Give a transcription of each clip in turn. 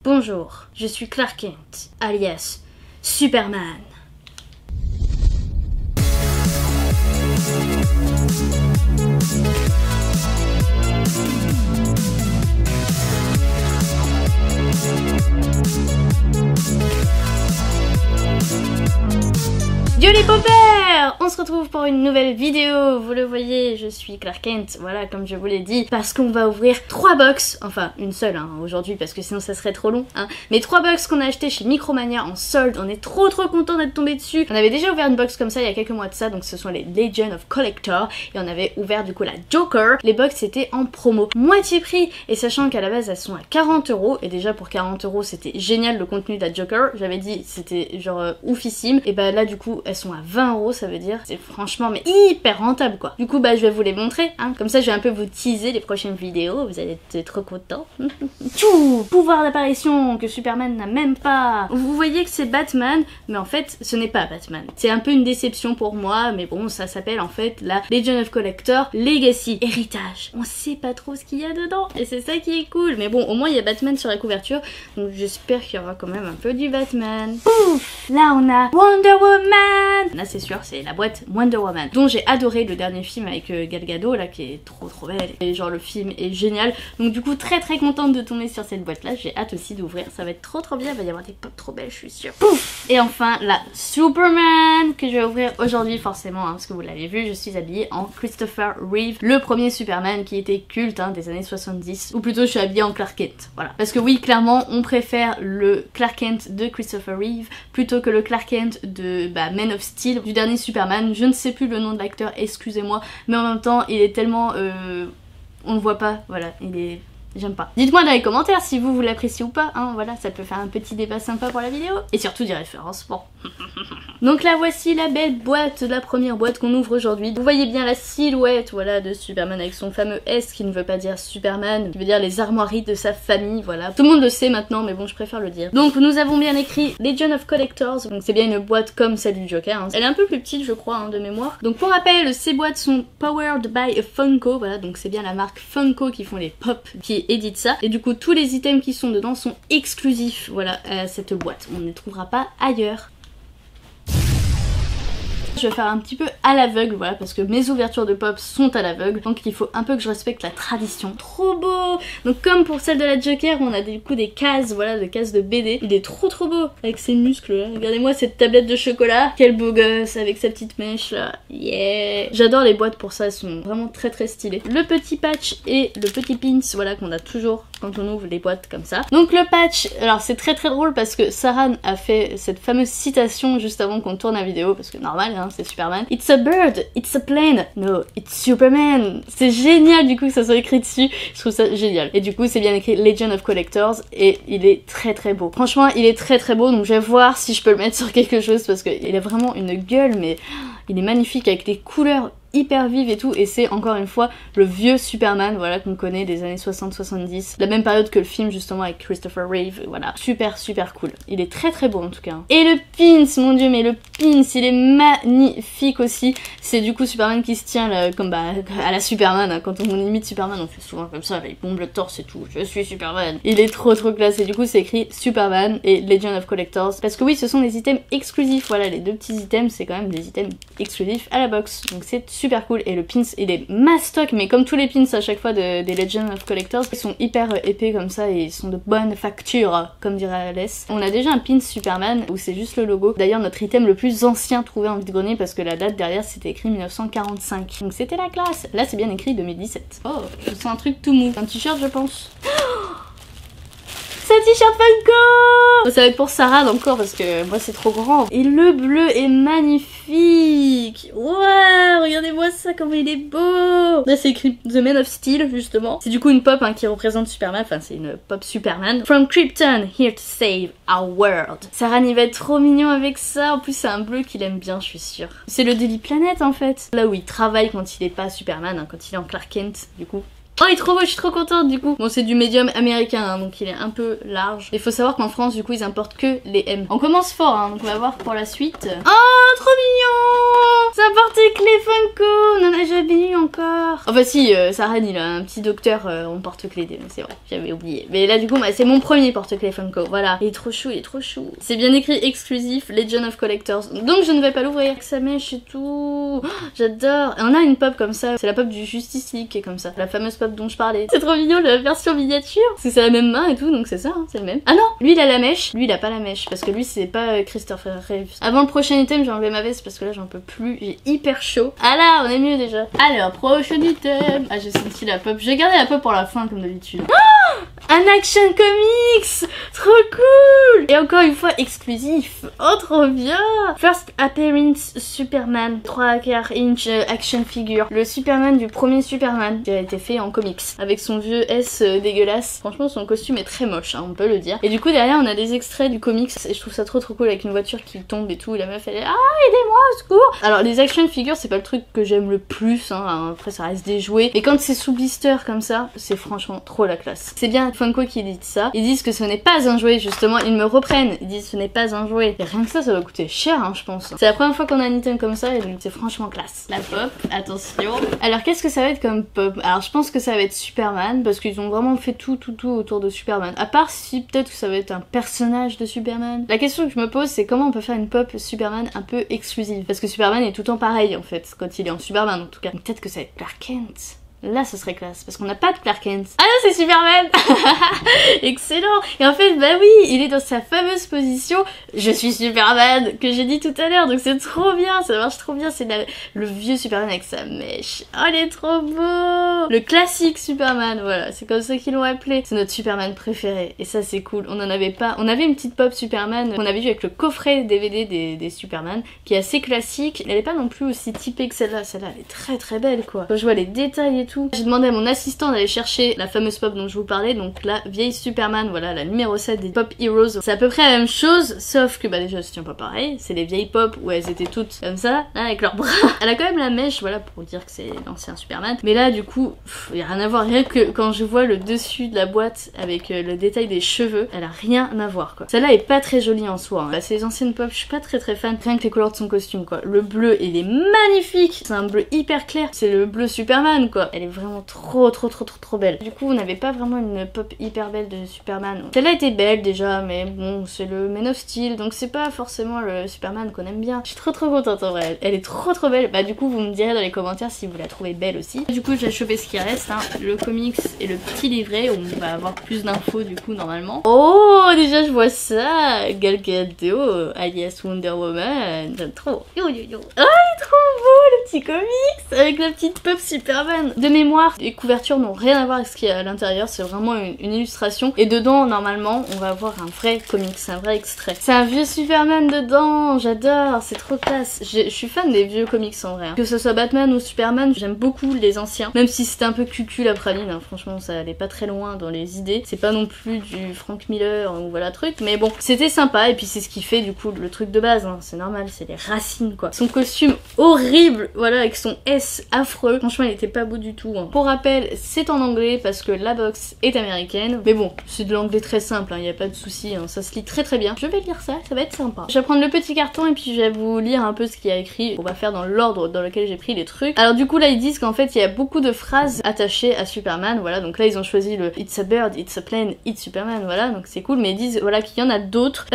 Bonjour, je suis Clark Kent, alias Superman. Yo les poppers! On se retrouve pour une nouvelle vidéo, vous le voyez, je suis Clark Kent, voilà, comme je vous l'ai dit, parce qu'on va ouvrir 3 box, enfin une seule hein, aujourd'hui, parce que sinon ça serait trop long, hein, mais 3 box qu'on a acheté chez Micromania en solde, on est trop content d'être tombé dessus. On avait déjà ouvert une box comme ça il y a quelques mois de ça, donc ce sont les Legend of Collector, et on avait ouvert du coup la Joker. Les box étaient en promo, moitié prix, et sachant qu'à la base elles sont à 40 €, et déjà pour 40 € c'était génial le contenu de la Joker, j'avais dit c'était genre oufissime, et bah là du coup elles sont à 20 €, ça veut dire c'est franchement mais hyper rentable quoi. Du coup bah je vais vous les montrer hein, comme ça je vais un peu vous teaser les prochaines vidéos, vous allez être trop contents. Tchou, pouvoir d'apparition que Superman n'a même pas. Vous voyez que c'est Batman, mais en fait ce n'est pas Batman. C'est un peu une déception pour moi, mais bon ça s'appelle en fait la Legend of Collector Legacy, héritage. On sait pas trop ce qu'il y a dedans et c'est ça qui est cool, mais bon au moins il y a Batman sur la couverture, donc j'espère qu'il y aura quand même un peu du Batman. Ouf, là on a Wonder Woman. Là c'est sûr c'est la boîte Wonder Woman, dont j'ai adoré le dernier film avec Gal Gadot là, qui est trop belle, et genre le film est génial, donc du coup très contente de tomber sur cette boîte là, j'ai hâte aussi d'ouvrir, ça va être trop bien, il va y avoir des pop trop belles je suis sûre. Pouf. Et enfin la Superman que je vais ouvrir aujourd'hui forcément hein, parce que vous l'avez vu, je suis habillée en Christopher Reeve, le premier Superman qui était culte hein, des années 70, ou plutôt je suis habillée en Clark Kent, voilà, parce que oui clairement on préfère le Clark Kent de Christopher Reeve plutôt que le Clark Kent de Man of Steel, du dernier Superman. Je ne sais plus le nom de l'acteur, excusez-moi, mais en même temps il est tellement on le voit pas, voilà, il est... J'aime pas. Dites-moi dans les commentaires si vous l'appréciez ou pas, hein, voilà, ça peut faire un petit débat sympa pour la vidéo. Et surtout des référencements. Donc là voici la belle boîte, la première boîte qu'on ouvre aujourd'hui. Vous voyez bien la silhouette, voilà, de Superman avec son fameux S qui ne veut pas dire Superman, qui veut dire les armoiries de sa famille, voilà. Tout le monde le sait maintenant, mais bon, je préfère le dire. Donc nous avons bien écrit Legend of Collectors, donc c'est bien une boîte comme celle du Joker, hein. Elle est un peu plus petite je crois, hein, de mémoire. Donc pour rappel, ces boîtes sont powered by Funko, voilà, donc c'est bien la marque Funko qui font les pop, qui édite ça, et du coup tous les items qui sont dedans sont exclusifs, voilà, à cette boîte, on ne les trouvera pas ailleurs. Je vais faire un petit peu à l'aveugle, voilà, parce que mes ouvertures de pop sont à l'aveugle, donc il faut un peu que je respecte la tradition. Trop beau! Donc comme pour celle de la Joker, on a du coup des cases, voilà, des cases de BD. Il est trop beau, avec ses muscles là. Regardez-moi cette tablette de chocolat. Quel beau gosse, avec sa petite mèche là. Yeah! J'adore les boîtes pour ça, elles sont vraiment très stylées. Le petit patch et le petit pins, voilà, qu'on a toujours quand on ouvre les boîtes comme ça. Donc le patch, alors c'est très drôle parce que Sarah a fait cette fameuse citation juste avant qu'on tourne la vidéo, parce que normal, hein, c'est Superman. It's a bird, it's a plane, no, it's Superman. C'est génial du coup que ça soit écrit dessus, je trouve ça génial. Et du coup c'est bien écrit Legend of Collectors et il est très beau. Franchement il est très beau, donc je vais voir si je peux le mettre sur quelque chose parce qu'il a vraiment une gueule, mais il est magnifique avec des couleurs hyper vive et tout, et c'est encore une fois le vieux Superman, voilà, qu'on connaît des années 60-70, la même période que le film justement avec Christopher Reeve, voilà, super cool. Il est très beau en tout cas. Et le pins, mon dieu, mais le pins, il est magnifique aussi. C'est du coup Superman qui se tient là, comme à la Superman, hein. Quand on imite Superman, on fait souvent comme ça, là, il bombe le torse et tout, je suis Superman. Il est trop classe, et du coup c'est écrit Superman et Legend of Collectors, parce que oui, ce sont des items exclusifs, voilà, les deux petits items, c'est quand même des items exclusifs à la box, donc c'est super cool. Et le pins il est mastoc, mais comme tous les pins à chaque fois des Legend of Collectors, ils sont hyper épais comme ça et ils sont de bonne facture, comme dirait Alès. On a déjà un pins Superman où c'est juste le logo, d'ailleurs notre item le plus ancien trouvé en vide-grenier, parce que la date derrière c'était écrit 1945, donc c'était la classe. Là c'est bien écrit 2017. Oh, je sens un truc tout mou, un t-shirt je pense. C'est un t-shirt Funko! Ça va être pour Sarah encore parce que moi c'est trop grand. Et le bleu est magnifique! Waouh! Regardez-moi ça, comment il est beau! Là c'est écrit The Man of Steel justement. C'est du coup une pop hein, qui représente Superman, enfin c'est une pop Superman. From Krypton, here to save our world. Sarah il va être trop mignon avec ça, en plus c'est un bleu qu'il aime bien je suis sûre. C'est le Daily Planet en fait. Là où il travaille quand il est pas Superman, hein, quand il est en Clark Kent du coup. Oh il est trop beau, je suis trop contente du coup. Bon c'est du médium américain hein, donc il est un peu large. Il faut savoir qu'en France du coup ils importent que les M. On commence fort hein, donc on va voir pour la suite. Oh trop mignon. C'est un porte-clés Funko, on en a jamais eu encore. Enfin si, Sarah il a un petit docteur en porte-clés, c'est vrai, j'avais oublié. Mais là du coup, c'est mon premier porte-clés Funko, voilà. Il est trop chou, il est trop chou. C'est bien écrit exclusif, Legend of Collectors. Donc je ne vais pas l'ouvrir. Sa mèche et tout. Oh, j'adore. Et on a une pop comme ça, c'est la pop du Justice League qui est comme ça. La fameuse pop dont je parlais. C'est trop mignon la version miniature. Parce que c'est la même main et tout, donc c'est ça, hein, c'est le même. Ah non, lui il a la mèche, lui il a pas la mèche, parce que lui c'est pas Christopher Reeves. Avant le prochain item, j'ai enlevé ma veste parce que là j'en peux plus, j'ai hyper chaud. Ah là, on est mieux déjà. Alors, prochain item. Ah, j'ai senti la pop. J'ai gardé la pop pour la fin comme d'habitude. Oh, un Action Comics. Trop cool. Et encore une fois exclusif. Oh, trop bien. First Appearance Superman 3/4 inch action figure. Le Superman du premier Superman qui a été fait en comics. Avec son vieux S dégueulasse. Franchement, son costume est très moche, hein, on peut le dire. Et du coup, derrière, on a des extraits du comics. Et je trouve ça trop cool avec une voiture qui tombe et tout. Et la meuf, elle est ah, aidez-moi, au secours. Alors, les action figures, c'est pas le truc que j'aime le plus. Hein. Après, ça reste des jouets. Et quand c'est sous blister comme ça, c'est franchement trop la classe. C'est bien Funko qui dit ça. Ils disent que ce n'est pas un jouet, justement. Ils me reprennent. Ils disent ce n'est pas un jouet. Et rien que ça va coûter cher, hein, je pense. C'est la première fois qu'on a un item comme ça et c'est franchement classe. La pop, attention. Alors, qu'est-ce que ça va être comme pop? Alors, je pense que ça va être Superman parce qu'ils ont vraiment fait tout autour de Superman. À part si peut-être que ça va être un personnage de Superman. La question que je me pose, c'est comment on peut faire une pop Superman un peu exclusive? Parce que Superman est tout le temps pareil en fait, quand il est en Superman en tout cas. Peut-être que ça va être Clark Kent. Là, ce serait classe, parce qu'on n'a pas de Clark Kent. Ah non, c'est Superman. Excellent. Et en fait, bah oui, il est dans sa fameuse position « Je suis Superman » que j'ai dit tout à l'heure, donc c'est trop bien, ça marche trop bien. C'est le vieux Superman avec sa mèche. Oh, il est trop beau. Le classique Superman, voilà, c'est comme ça qu'ils l'ont appelé. C'est notre Superman préféré, et ça c'est cool. On en avait pas, on avait une petite pop Superman qu'on avait vu avec le coffret DVD des Superman, qui est assez classique. Elle est pas non plus aussi typée que celle-là. Celle-là, elle est très belle, quoi. Quand je vois les détails et tout. J'ai demandé à mon assistant d'aller chercher la fameuse pop dont je vous parlais, donc la vieille Superman, voilà, la numéro 7 des Pop Heroes. C'est à peu près la même chose, sauf que bah déjà ça tient pas pareil, c'est les vieilles pop où elles étaient toutes comme ça, là, avec leurs bras. Elle a quand même la mèche, voilà, pour dire que c'est l'ancien Superman. Mais là, du coup, y a rien à voir, rien que quand je vois le dessus de la boîte avec le détail des cheveux, elle a rien à voir, quoi. Celle-là est pas très jolie en soi, hein. Bah, ces anciennes pop, je suis pas très fan, rien que les couleurs de son costume, quoi. Le bleu, il est magnifique, c'est un bleu hyper clair, c'est le bleu Superman, quoi. Elle est vraiment trop belle. Du coup, on n'avait pas vraiment une pop hyper belle de Superman. Celle-là était belle déjà, mais bon, c'est le Man of Steel, donc c'est pas forcément le Superman qu'on aime bien. Je suis trop contente en vrai. Elle est trop belle. Bah du coup, vous me direz dans les commentaires si vous la trouvez belle aussi. Du coup, j'ai chopé ce qui reste, hein, le comics et le petit livret où on va avoir plus d'infos du coup normalement. Oh, déjà je vois ça. Gal Gadot, alias Wonder Woman. J'aime trop. Yo. Oh, il est trop beau le petit comics avec la petite pop Superman. De mémoire, les couvertures n'ont rien à voir avec ce qu'il y a à l'intérieur, c'est vraiment une illustration. Et dedans, normalement, on va avoir un vrai comics, un vrai extrait. C'est un vieux Superman dedans, j'adore, c'est trop classe. Je suis fan des vieux comics en vrai. Hein. Que ce soit Batman ou Superman, j'aime beaucoup les anciens. Même si c'était un peu cucu la praline, hein. Franchement, ça allait pas très loin dans les idées. C'est pas non plus du Frank Miller ou voilà truc, mais bon, c'était sympa. Et puis c'est ce qui fait du coup le truc de base, hein. C'est normal, c'est les racines quoi. Son costume horrible, voilà, avec son S affreux. Franchement, il était pas beau du tout. Hein. Pour rappel, c'est en anglais parce que la box est américaine. Mais bon, c'est de l'anglais très simple, il n'y a pas de souci, hein. Ça se lit très bien. Je vais lire ça, ça va être sympa. Je vais prendre le petit carton et puis je vais vous lire un peu ce qu'il y a écrit. On va faire dans l'ordre dans lequel j'ai pris les trucs. Alors du coup là ils disent qu'en fait il y a beaucoup de phrases attachées à Superman, voilà. Donc là ils ont choisi le It's a bird, it's a plane, it's Superman, voilà. Donc c'est cool, mais ils disent voilà qu'il y en a d'autres.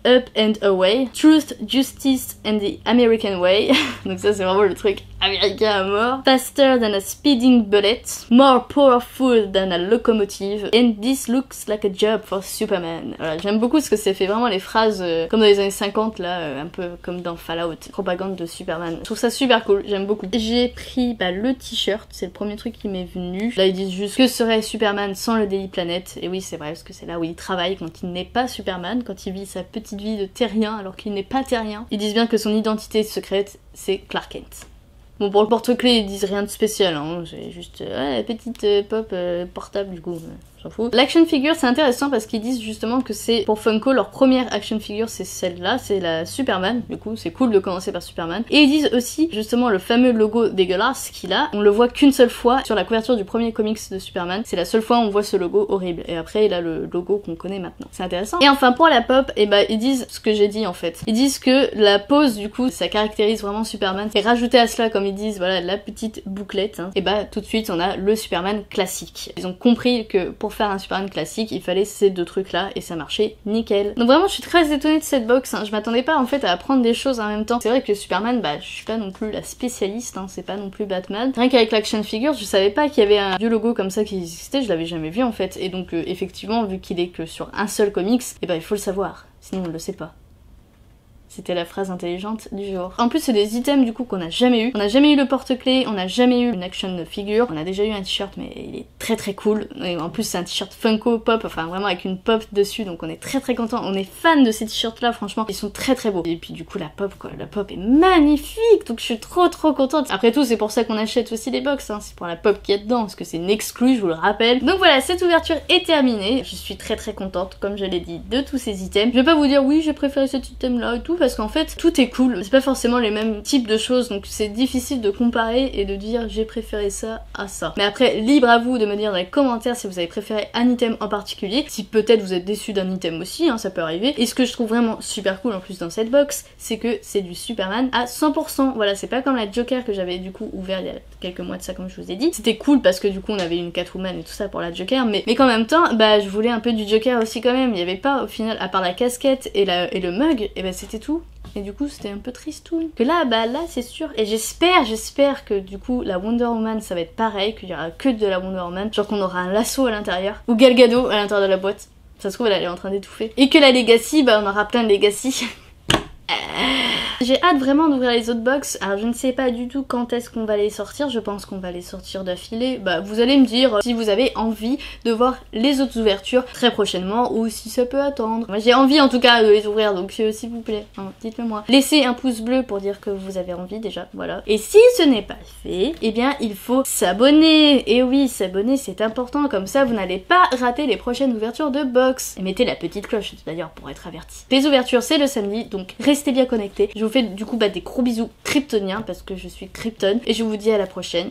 Up and away, truth, justice and the American way. Donc ça c'est vraiment le truc américain à mort. Faster than a speeding bullet, more powerful than a locomotive, and this looks like a job for Superman. Voilà, j'aime beaucoup ce que c'est fait vraiment les phrases comme dans les années 50 là, un peu comme dans Fallout, propagande de Superman. Je trouve ça super cool, j'aime beaucoup. J'ai pris le t-shirt, c'est le premier truc qui m'est venu. Là ils disent juste que serait Superman sans le Daily Planet. Et oui c'est vrai parce que c'est là où il travaille quand il n'est pas Superman, quand il vit sa petite vie de terrien alors qu'il n'est pas terrien. Ils disent bien que son identité secrète c'est Clark Kent. Bon pour le porte-clés ils disent rien de spécial, hein. J'ai juste petite pop portable du coup. s'en fout. L'action figure c'est intéressant parce qu'ils disent justement que c'est pour Funko leur première action figure, c'est celle-là, c'est la Superman, du coup c'est cool de commencer par Superman. Et ils disent aussi justement le fameux logo dégueulasse qu'il a, on le voit qu'une seule fois sur la couverture du premier comics de Superman, c'est la seule fois où on voit ce logo horrible, et après il a le logo qu'on connaît maintenant. C'est intéressant. Et enfin pour la pop, et bah ils disent ce que j'ai dit en fait. Ils disent que la pose du coup ça caractérise vraiment Superman, et rajouter à cela comme ils disent voilà la petite bouclette, hein, et bah tout de suite on a le Superman classique. Ils ont compris que pour faire un Superman classique il fallait ces deux trucs là et ça marchait nickel. Donc vraiment je suis très étonnée de cette box, hein. Je m'attendais pas en fait à apprendre des choses en même temps. C'est vrai que Superman bah je suis pas non plus la spécialiste, hein, c'est pas non plus Batman. Rien qu'avec l'action figure je savais pas qu'il y avait un vieux logo comme ça qui existait, je l'avais jamais vu en fait, et donc effectivement vu qu'il est que sur un seul comics, et bah il faut le savoir, sinon on le sait pas. C'était la phrase intelligente du jour. En plus c'est des items du coup qu'on a jamais eu. On a jamais eu le porte-clés, on a jamais eu une action figure, on a déjà eu un t-shirt mais il est très très cool. Et en plus c'est un t-shirt Funko Pop, enfin vraiment avec une pop dessus, donc on est très très content. On est fan de ces t-shirts là, franchement, ils sont très très beaux. Et puis du coup la pop quoi, la pop est magnifique, donc je suis trop contente. Après tout c'est pour ça qu'on achète aussi les box, hein. C'est pour la pop qu'il y a dedans, parce que c'est une exclue, je vous le rappelle. Donc voilà, cette ouverture est terminée. Je suis très contente, comme je l'ai dit, de tous ces items. Je vais pas vous dire oui j'ai préféré cet item là et tout, parce qu'en fait tout est cool, c'est pas forcément les mêmes types de choses, donc c'est difficile de comparer et de dire j'ai préféré ça à ça. Mais après libre à vous de me dire dans les commentaires si vous avez préféré un item en particulier, si peut-être vous êtes déçu d'un item aussi, hein, ça peut arriver. Et ce que je trouve vraiment super cool en plus dans cette box, c'est que c'est du Superman à 100%, voilà, c'est pas comme la Joker que j'avais du coup ouvert il y a quelques mois de ça comme je vous ai dit. C'était cool parce que du coup on avait une Catwoman et tout ça pour la Joker, mais qu'en même temps bah je voulais un peu du Joker aussi quand même. Il y avait pas au final, à part la casquette et le mug, et bah c'était tout. Et du coup c'était un peu tristoun. Que là bah là c'est sûr, et j'espère que du coup la Wonder Woman ça va être pareil, qu'il y aura que de la Wonder Woman, genre qu'on aura un lasso à l'intérieur, ou Gal Gadot à l'intérieur de la boîte, ça se trouve elle est en train d'étouffer. Et que la Legacy, bah on aura plein de Legacy. J'ai hâte vraiment d'ouvrir les autres box. Alors je ne sais pas du tout quand est-ce qu'on va les sortir, je pense qu'on va les sortir d'affilée. Bah vous allez me dire si vous avez envie de voir les autres ouvertures très prochainement ou si ça peut attendre. Moi j'ai envie en tout cas de les ouvrir, donc s'il vous plaît, hein, dites-le moi. Laissez un pouce bleu pour dire que vous avez envie déjà, voilà. Et si ce n'est pas fait, eh bien il faut s'abonner. Et oui, s'abonner c'est important, comme ça vous n'allez pas rater les prochaines ouvertures de box. Et mettez la petite cloche d'ailleurs pour être averti. Les ouvertures c'est le samedi, donc restez bien connectés. Je vous fais du coup des gros bisous kryptoniens parce que je suis Krypton et je vous dis à la prochaine.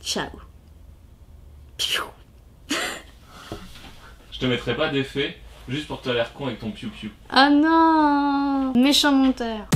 Ciao. Je te mettrai pas d'effet juste pour te l'air con avec ton piou-piou. Ah non, méchant monteur.